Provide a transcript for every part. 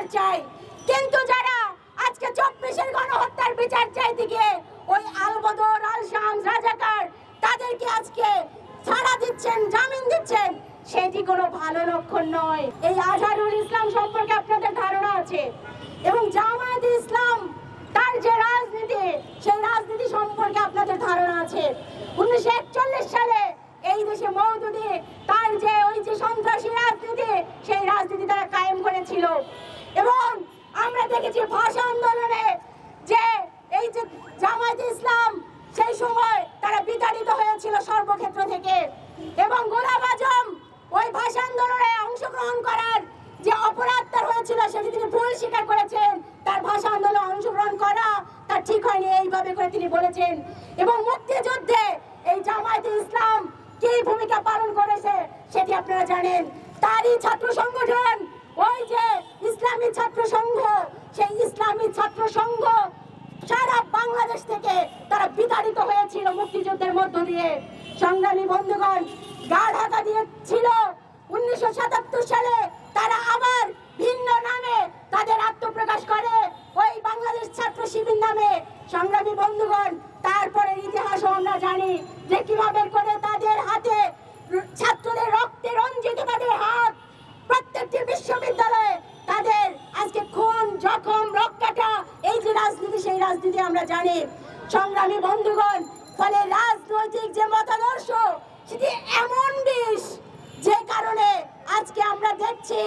বিচার চাই, কিন্তু যারা আজকে 24-এর গণহত্যার বিচার চাইতে গিয়ে ওই আলবদর, আল শামস, রাজাকার তাদেরকে আজকে ছাড়া দিচ্ছেন, জামিন দিচ্ছেন, সেটি কোনো ভালো লক্ষণ নয়। এই আজহারুল ইসলাম সম্পর্কে আপনাদের ধারণা আছে, এবং জামায়াতে ইসলাম তার যে রাজনীতি, সেই রাজনীতি সম্পর্কে আপনাদের ধারণা আছে। 1941 সালে এই দেশে মওদুদি তার যে ওই যে সন্ত্রাসী রাজনীতি, সেই রাজনীতি তারা কায়েম করেছিল। এবং আমরা দেখেছি ভাষা আন্দোলনে যে এই যে জামায়াতে ইসলাম সেই সময় তারা বিতাড়িত হয়েছিল সর্বক্ষেত্র থেকে, এবং গোলাম আজম ওই ভাষা আন্দোলনে অংশগ্রহণ করার যে অপরাধ তার হয়েছিল সেটি তিনি ভুল স্বীকার করেছেন। তার ভাষা আন্দোলনে অংশগ্রহণ করা তার ঠিক হয়নি, এইভাবে করে তিনি বলেছেন। এবং মুক্তিযুদ্ধে এই জামায়াতে ইসলাম কি ভূমিকা পালন করেছে সেটি আপনারা জানেন। তারই ছাত্র সংগঠন ওই যে ইসলামী ছাত্র সংঘ, সেই ইসলামী ছাত্র সংঘ সারা বাংলাদেশ থেকে তারা বিতাড়িত হয়েছিল মুক্তিযুদ্ধের মধ্য দিয়ে। সংগ্রামী বন্ধুগণ, গা ঢাকা দিয়েছিল 1977 সালে, তারা আবার ভিন্ন নামে তাদের আত্মপ্রকাশ করে ওই বাংলাদেশ ছাত্র শিবির নামে। সংগ্রামী বন্ধুগণ, তারপরে ইতিহাসও আমরা জানি যে কিভাবে করে তাদের হাতে ছাত্রদের রক্তে রঞ্জিত তাদের হাত, প্রত্যেকটি বিশ্ববিদ্যালয়ে তাদের আজকে খুন, জখম, রক্তটা, এই যে রাজনীতি, সেই রাজনীতি আমরা জানি। সংগ্রামী বন্ধুগণ, ফলে রাজনৈতিক যে মতাদর্শ সেটি এমন বিষ, যে কারণে আজকে আমরা দেখছি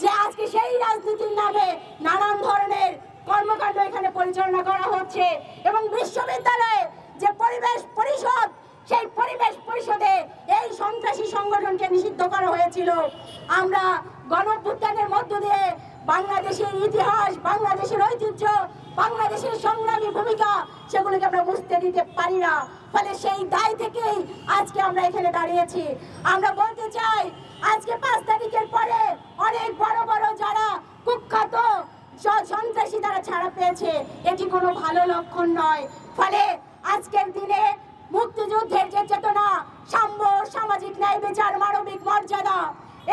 যে আজকে সেই রাজনীতির নামে নানান ধরনের কর্মকাণ্ড এখানে পরিচালনা করা হচ্ছে। এবং বিশ্ববিদ্যালয়ে যে পরিবেশ পরিষদ, সেই পরিবেশ পরিষদে এই সন্ত্রাসী সংগঠনকে নিষিদ্ধ করা হয়েছিল। আমরা গণঅভ্যুত্থানের মধ্য দিয়ে বাংলাদেশের ইতিহাস, বাংলাদেশের ঐতিহ্য, বাংলাদেশের সংগ্রামী ভূমিকা, সেগুলোকে আমরা মুছতে দিতে পারি না। ফলে সেই দায় থেকেই আজকে আমরা এখানে দাঁড়িয়েছি। আমরা বলতে চাই, আজকে 5 তারিখের পরে অনেক বড় বড় যারা কুখ্যাত সন্ত্রাসী তারা ছাড়া পেয়েছে, এটি কোনো ভালো লক্ষণ নয়। ফলে আজকের দিনে মুক্তিযুদ্ধের যে চেতনা, সাম্য, সামাজিক ন্যায় বিচার, মানবিক মর্যাদা,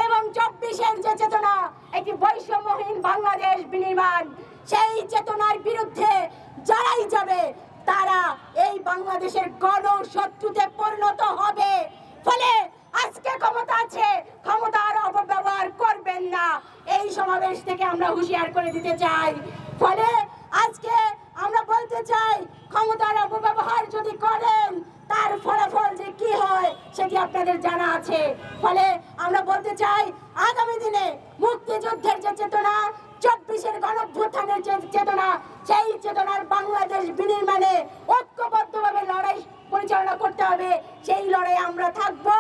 এবং 24-এর যে চেতনা, একটি বৈষম্যহীন বাংলাদেশ বিনির্মাণ, সেই চেতনার বিরুদ্ধে যারাই যাবে তারা এই বাংলাদেশের গণশত্রুতে পরিণত হবে। ফলে আজকে ক্ষমতা আছে, ক্ষমতার অপব্যবহার করবেন না, এই সমাবেশ থেকে আমরা হুঁশিয়ার করে দিতে চাই। ফলে আজকে আমরা বলতে চাই, ক্ষমতার অপব্যবহার যদি করেন তার ফলাফল যে কি হয় সেটি আপনাদের জানা আছে। ফলে আমরা বলতে চাই, আগামী দিনে মুক্তিযুদ্ধের যে চেতনা, 24-এর গণঅভ্যুত্থানের যে চেতনা, সেই চেতনার বাংলাদেশ বিনির্মাণে ঐক্যবদ্ধভাবে লড়াই পরিচালনা করতে হবে। সেই লড়াই আমরা থাকবো।